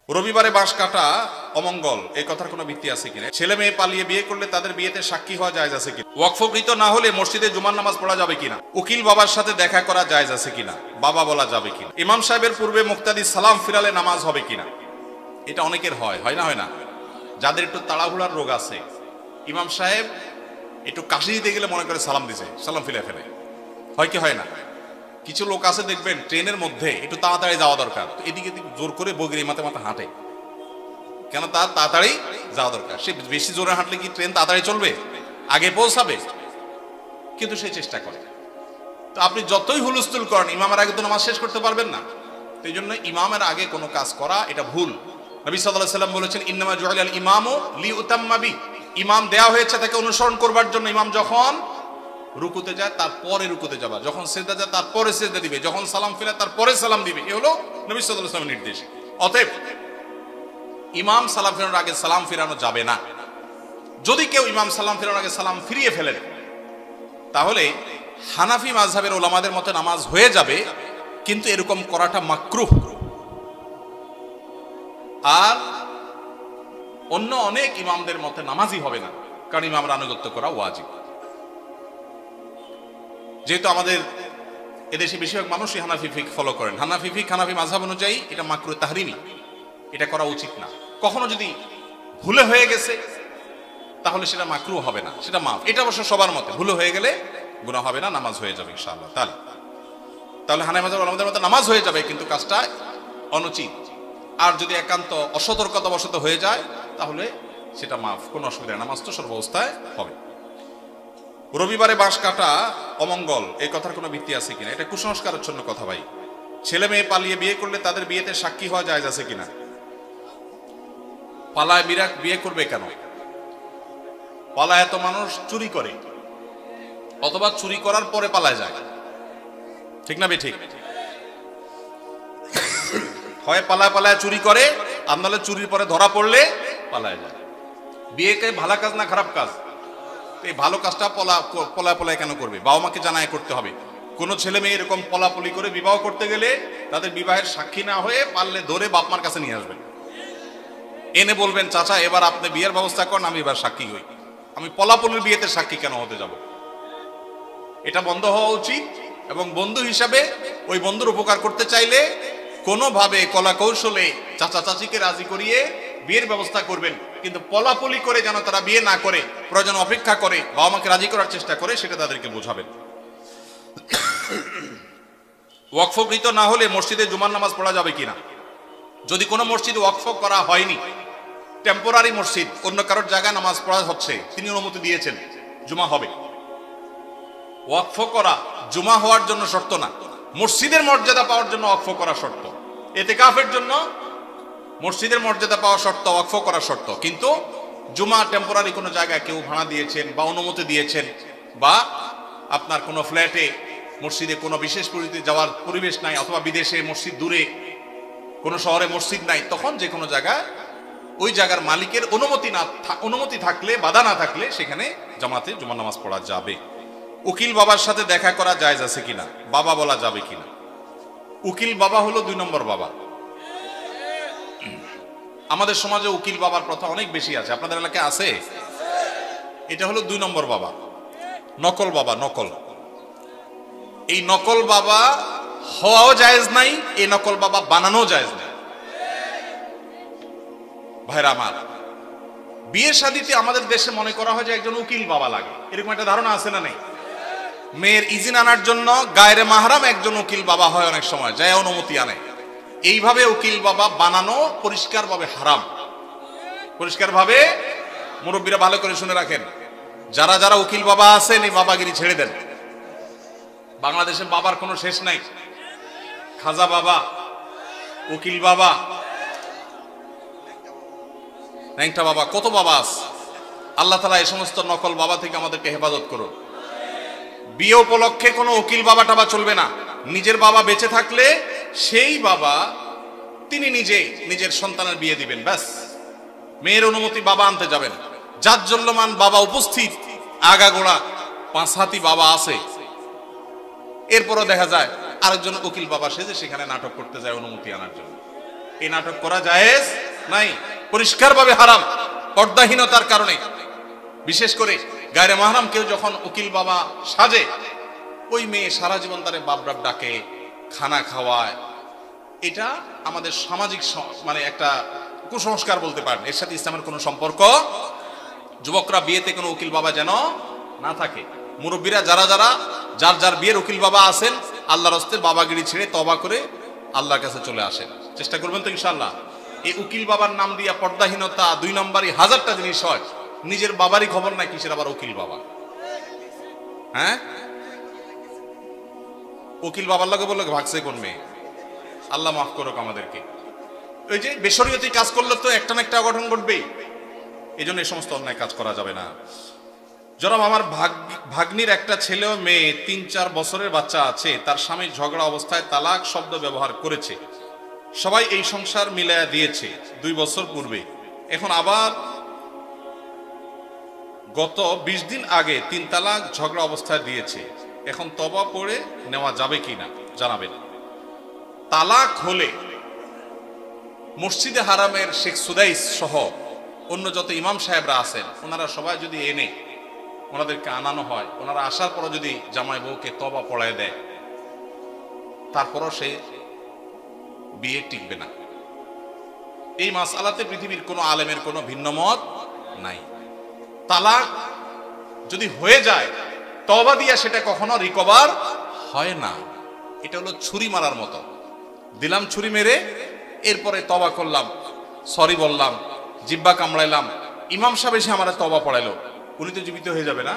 রবিবারে বাঁশ কাটা অমঙ্গল, এই কথার কোনো ভিত্তি আছে কিনা? ছেলে মেয়ে পালিয়ে বিয়ে করলে তাদের বিয়েতে সাক্ষী হওয়া জায়েজ আছে কিনা? ওয়াকফকৃত না হলে মসজিদে জুমার নামাজ পড়া যাবে কিনা? উকিল বাবার সাথে দেখা করা জায়েজ আছে কিনা? বাবা বলা যাবে কিনা? ইমাম সাহেবের পূর্বে মুক্তাদি সালাম ফিরালে নামাজ হবে কিনা? এটা অনেকের হয় না? হয় না? যাদের একটু তাড়াহুড়ার রোগ আছে, ইমাম সাহেব একটু কাশি দিতে গেলে মনে করে সালাম দিছে, সালাম ফিরে ফেলে। হয় কি হয় না? কিছু লোক আছে দেখবেন ট্রেনের মধ্যে একটু তাড়াতাড়ি যাওয়া দরকার, এদিকে জোর করে বগির মাথে মাথা হাঁটে, কেন? তার তাড়াতাড়ি যাওয়া দরকার। সে বেশি জোরে হাঁটলে কি ট্রেন তাড়াতাড়ি চলবে, আগে পৌঁছাবে? কিন্তু সে চেষ্টা করে। তো আপনি যতই হুলস্থুল করেন, ইমামের আগে তো নামাজ শেষ করতে পারবেন না। তো এই জন্য ইমামের আগে কোনো কাজ করা এটা ভুল। নবী সাল্লাল্লাহু আলাইহি ওয়াসাল্লাম বলেছেন, ইন্নামা জুইলাল ইমামু লিউতাম্মা বি, ইমাম দেয়া হয়েছে তাকে অনুসরণ করবার জন্য। ইমাম যখন রুকুতে যায় তারপরে রুকুতে যাবা, যখন সিজদা যায় তারপরে সিজদা দিবে, যখন সালাম ফিরে তারপরে সালাম দিবে। এ হলো নবী সাল্লাল্লাহু আলাইহি ওয়াসাল্লামের নির্দেশ। অতএব ইমাম সালাম ফেরানোর আগে সালাম ফিরানো যাবে না। যদি কেউ ইমাম সালাম ফেরানোর আগে সালাম ফিরিয়ে ফেলেন, তাহলে হানাফি মাযহাবের ওলামাদের মতে নামাজ হয়ে যাবে, কিন্তু এরকম করাটা মাকরুহ। আর অন্য অনেক ইমামদের মতে নামাজই হবে না, কারণ ইমামরা আনুগত্য করা ওয়াজিব। যেহেতু আমাদের এদেশে বেশিরভাগ মানুষই হানাফি ফিকহ ফলো করেন, হানাফি ফিকহ হানাফি মাযহাব অনুযায়ী এটা মাকরুহ তাহরিমি, এটা করা উচিত না। কখনো যদি ভুলে হয়ে গেছে তাহলে সেটা মাকরুহ হবে না, সেটা মাফ। এটা অবশ্য সবার মতে, ভুলে হয়ে গেলে গুনাহ হবে না, নামাজ হয়ে যাবে ইনশাআল্লাহ। তাহলে হানাফি মাযহাব আমাদের মতে নামাজ হয়ে যাবে, কিন্তু কাজটা অনুচিত। আর যদি একান্ত অসতর্কতাবশত হয়ে যায় তাহলে সেটা মাফ, কোনো অসুবিধা নেই, নামাজ তো সর্বাবস্থায় হবে। রবিবারে বাঁশ কাটা অমঙ্গল, এই কথার কোনো ভিত্তি আছে কিনা? এটা কুসংস্কারের জন্য কথা ভাই। ছেলে মেয়ে পালিয়ে বিয়ে করলে তাদের বিয়েতে সাক্ষী হওয়া জায়েজ আছে কিনা? পালায় বিয়ে করবে কেন? পালায় এত মানুষ চুরি করে, অথবা চুরি করার পরে পালায় যায়, ঠিক না? ঠিক, হয় পালায় চুরি করে, আর নাহলে চুরির পরে ধরা পড়লে পালায় যায়। বিয়েকে ভালো কাজ না খারাপ কাজ? এই ভালো কাজটা পলায় কেন করবে? বাবা মাকে জানায় করতে হবে। কোন ছেলে মেয়ে এরকম পলাপলি করে বিবাহ করতে গেলে তাদের বিবাহের সাক্ষী না হয়ে পারলে ধরে বাপ মার কাছে নিয়ে আসবেন, এনে বলবেন, চাচা এবার আপনি বিয়ের ব্যবস্থা করেন, আমি এবার সাক্ষী হই। আমি পলাপলির বিয়েতে সাক্ষী কেন হতে যাব? এটা বন্ধ হওয়া উচিত। এবং বন্ধু হিসাবে ওই বন্ধুর উপকার করতে চাইলে কোনোভাবে কলা কৌশলে চাচা চাচিকে রাজি করিয়ে বিয়ের ব্যবস্থা করবেন, কিন্তু পলাপলি করে যেন তারা বিয়ে না করে, প্রয়োজন অপেক্ষা করে বাবা মাকে রাজি করার চেষ্টা করে, সেটা তাদেরকে বোঝাবেন। ওয়াকফকৃত না হলে মসজিদে জুমার নামাজ পড়া যাবে কিনা? যদি কোনো মসজিদ ওয়াকফ করা হয়নি, টেম্পোরারি মসজিদ, অন্য কারোর জায়গায় নামাজ পড়া হচ্ছে, তিনি অনুমতি দিয়েছেন, জুমা হবে। ওয়াকফ করা জুমা হওয়ার জন্য শর্ত না, মসজিদের মর্যাদা পাওয়ার জন্য ওয়াকফ করা শর্ত। ইতিকাফের জন্য মসজিদের মর্যাদা পাওয়া শর্ত, ওয়াকফ করা শর্ত। কিন্তু জুমা টেম্পোরারি কোনো জায়গায় কেউ ভাড়া দিয়েছেন বা অনুমতি দিয়েছেন, বা আপনার কোনো ফ্ল্যাটে মসজিদে কোনো বিশেষ পরিস্থিতি যাওয়ার পরিবেশ নাই, অথবা বিদেশে মসজিদ দূরে কোনো শহরে মসজিদ নাই, তখন যে কোনো জায়গায় ওই জায়গার মালিকের অনুমতি থাকলে, বাধা না থাকলে, সেখানে জামাতে জুমার নামাজ পড়া যাবে। উকিল বাবার সাথে দেখা করা জায়েজ আছে কিনা? বাবা বলা যাবে কিনা? উকিল বাবা হলো 2 নম্বর বাবা। আমাদের সমাজে উকিল বাবার প্রথা অনেক বেশি আছে, আপনাদের এলাকায় আছে? এটা হলো 2 নম্বর বাবা, নকল বাবা। নকল, এই নকল বাবা হওয়াও জায়েজ নাই, এই নকল বাবা বানানো জায়েজ নাই। ভাইরা আমার, বিয়ে শাদীতে আমাদের দেশে মনে করা হয় যে একজন উকিল বাবা লাগে, এরকম একটা ধারণা আছে না নেই? মেয়ের ইজিন আনার জন্য গায়রে মাহরাম একজন উকিল বাবা হয়, অনেক সময় যায় অনুমতি আনে। এইভাবে উকিল বাবা বানানো পরিষ্কারভাবে হারাম, পরিষ্কারভাবে। মুরব্বীরা ভালো করে শুনে রাখেন, যারা যারা উকিল বাবা আছেন, এই বাবাগিরি ছেড়ে দেন। বাংলাদেশে বাবার কোনো শেষ নাই। খাজা বাবা, উকিল বাবা, ন্যাংটা বাবা, কত বাবা আছে। আল্লাহ তাআলা এই সমস্ত নকল বাবা থেকে আমাদেরকে হেফাজত করুন। বিয়ে উপলক্ষে কোনো উকিল বাবা টাবা চলবে না। নিজের বাবা বেঁচে থাকলে সেই বাবা তিনি নিজের সন্তানের বিয়ে দিবেন, ব্যাস। মেয়ের অনুমতি বাবা আনতে যাবেন। জাজ্জল্যমান বাবা উপস্থিত, আগাগোড়া 5 হাতি বাবা আছে, এরপরও দেখা যায় আরেকজন উকিল বাবা সেজে সেখানে নাটক করতে যায় অনুমতি আনার জন্য। এই নাটক করা জায়েজ নাই, পরিষ্কারভাবে হারাম, পর্দাহীনতার কারণে। বিশেষ করে গায়রে মাহরাম কেউ যখন উকিল বাবা সাজে, ওই মেয়ে সারা জীবন তারে বাপ ডাকে, খানা খাওয়ায়, এটা আমাদের সামাজিক মানে একটা কুসংস্কার বলতে পারেন, এর সাথে ইসলামের কোনো সম্পর্ক। যুবকরা বিয়েতে কোনো উকিল বাবা যেন না থাকে। মুরব্বীরা যারা যার যার বিয়ের উকিল বাবা আছেন, আল্লাহর হস্তে বাবাগিরি ছেড়ে তওবা করে আল্লাহর কাছে চলে আসেন, চেষ্টা করবেন তো ইনশাআল্লাহ। এই উকিল বাবার নাম দিয়া পর্দাহীনতা 2 নম্বরই হাজারটা জিনিস হয়। নিজের বাবারই খবর নাই, কিসের আবার উকিল বাবা? হ্যাঁ, উকিল বাবার লগে বললো ভাগছে কোন মেয়ে? আল্লাহ মাফ করুক আমাদেরকে। ওই যে বেশরিয়তি কাজ করলে তো একটা না একটা অঘটন ঘটবেই, এই জন্য এই সমস্ত অন্যায় কাজ করা যাবে না। জনাব, আমার ভাগ্নির একটা ছেলে ও মেয়ে, 3-4 বছরের বাচ্চা আছে। তার স্বামী ঝগড়া অবস্থায় তালাক শব্দ ব্যবহার করেছে। সবাই এই সংসার মিলায়া দিয়েছে 2 বছর পূর্বে। এখন আবার গত 20 দিন আগে 3 তালাক ঝগড়া অবস্থায় দিয়েছে। এখন তওবা পড়ে নেওয়া যাবে কিনা জানাবেন। তালাক হলে মসজিদে হারামের শেখ সুদাইস সহ অন্য যত ইমাম সাহেবরা আছেন, ওনারা সবাই যদি এনে ওনাদেরকে আনানো হয়, ওনারা আসার পরও যদি জামাই বউকে তওবা পড়ায় দেয়, তারপরও সে বিয়ে টিকবে না। এই মাসআলাতে পৃথিবীর কোনো আলেমের কোনো ভিন্ন মত নাই। তালাক যদি হয়ে যায়, তওবা দিয়া সেটা কখনো রিকভার হয় না। এটা হলো ছুরি মারার মতো। দিলাম ছুরি মেরে, এরপরে তওবা করলাম, সরি বললাম, জিব্বা কামড়াইলাম, ইমাম সাহেব এসে আমার তওবা পড়াইলো, উনি তো জীবিত হয়ে যাবে না?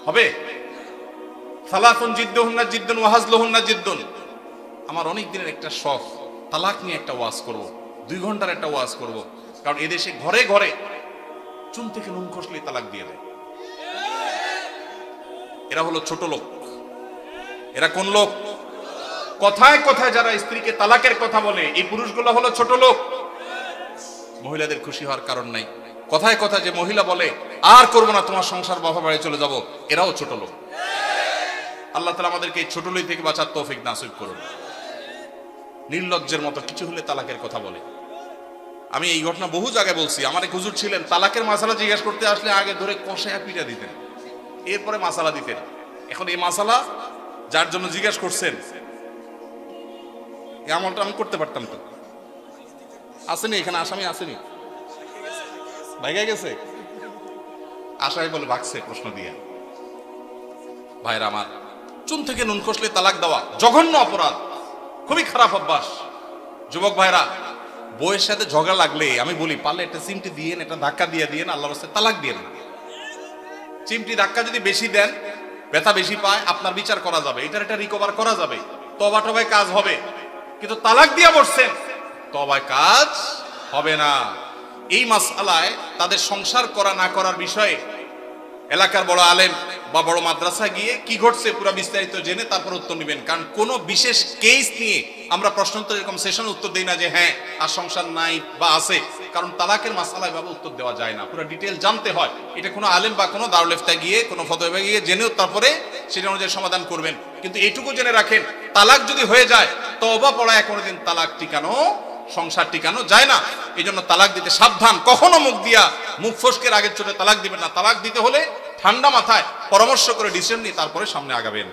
হবে? সালাতুন জিদ্দুহুন্না জিদ্দুন ওয়া হাজলুহুন্না জিদ্দুন। আমার অনেক দিনের একটা শখ, তালাক নিয়ে একটা ওয়াজ করব, 2 ঘন্টার একটা ওয়াজ করব। কারণ এদেশে ঘরে ঘরে চুন থেকে নুন খসলেই তালাক দিয়ে দেয়। এরা হলো ছোট লোক। এরা কোন লোক? কথায় কথায় যারা স্ত্রীকে তালাকের কথা বলে, এই পুরুষগুলো হলো ছোট লোক। মহিলাদের খুশি হওয়ার কারণ নাই। কথায় কথায় যে মহিলা বলে আর করবো না, তোমার সংসার বাবা বাড়ি চলে যাব, এরাও ছোট লোক। আল্লাহ তাআলা আমাদেরকে এই ছোট লোক থেকে বাঁচার তৌফিক নাসিব করুন। নির্লজ্জের মতো কিছু হলে তালাকের কথা বলে। আমি এই ঘটনা বহু জায়গায় বলছি। আমার এক হুজুর ছিলেন, তালাকের মাসালা জিজ্ঞাসা করতে আসলে আগে ধরে কষায়া পিটা দিতেন, এরপরে মাসালা দিতেন। এখন এই মাসালা যার জন্য জিজ্ঞাসা করছেন, এই আমলটা আমি করতে পারতাম তো। আসেনি এখানে আসামি? আসেনি? ভাইগা গেছে? আসামি বলে ভাগছে প্রশ্ন দিয়ে। ভাইরা আমার, চুন থেকে নুন খসলে তালাক দেওয়া জঘন্য অপরাধ, খুবই খারাপ অভ্যাস। যুবক ভাইরা, বউয়ের সাথে ঝগড়া লাগলে আমি বলি, পারলে একটা চিমটি দিয়েন, একটা ধাক্কা দিয়ে দিয়েন, আল্লাহর রাস্তায় তালাক দিয়েন না। চিমটি ধাক্কা যদি বেশি দেন, ব্যথা বেশি পায়, আপনার বিচার করা যাবে, এটার একটা রিকভার করা যাবে, তওবা টবায় কাজ হবে। কিন্তু তালাক দিয়া বসছেন, তওবায় কাজ হবে না। এই মাসআলায় তাদের সংসার করা না করার বিষয়ে এলাকার বড় আলেম বা বড় মাদ্রাসা গিয়ে কি ঘটছে পুরো বিস্তারিত জেনে তারপর উত্তর নেবেন। কারণ কোন বিশেষ কেস নিয়ে আমরা প্রশ্নোত্তর এরকম সেশনে উত্তর দেই না যে হ্যাঁ আর সংসার নাই বা আছে। কারণ তালাকের মাসআলায় ভাবে উত্তর দেওয়া যায় না, পুরো ডিটেইল জানতে হয়। এটা কোনো আলেম বা কোনো দারুল ইফতা গিয়ে কোনো ফতোয়া গিয়ে জেনেও তারপরে সেটা অনুযায়ী সমাধান করবেন। কিন্তু এইটুকু জেনে রাখেন, তালাক যদি হয়ে যায়, তওবা পড়ায় কোনোদিন তালাক টিকানো, সংসার টিকানো যায় না। এই জন্য তালাক দিতে সাবধান। কখনো মুখ ফসকের আগের চোটে তালাক দিবেন না। তালাক দিতে হলে ঠান্ডা মাথায় পরামর্শ করে ডিসিশন নিয়ে তারপরে সামনে আগাবেন।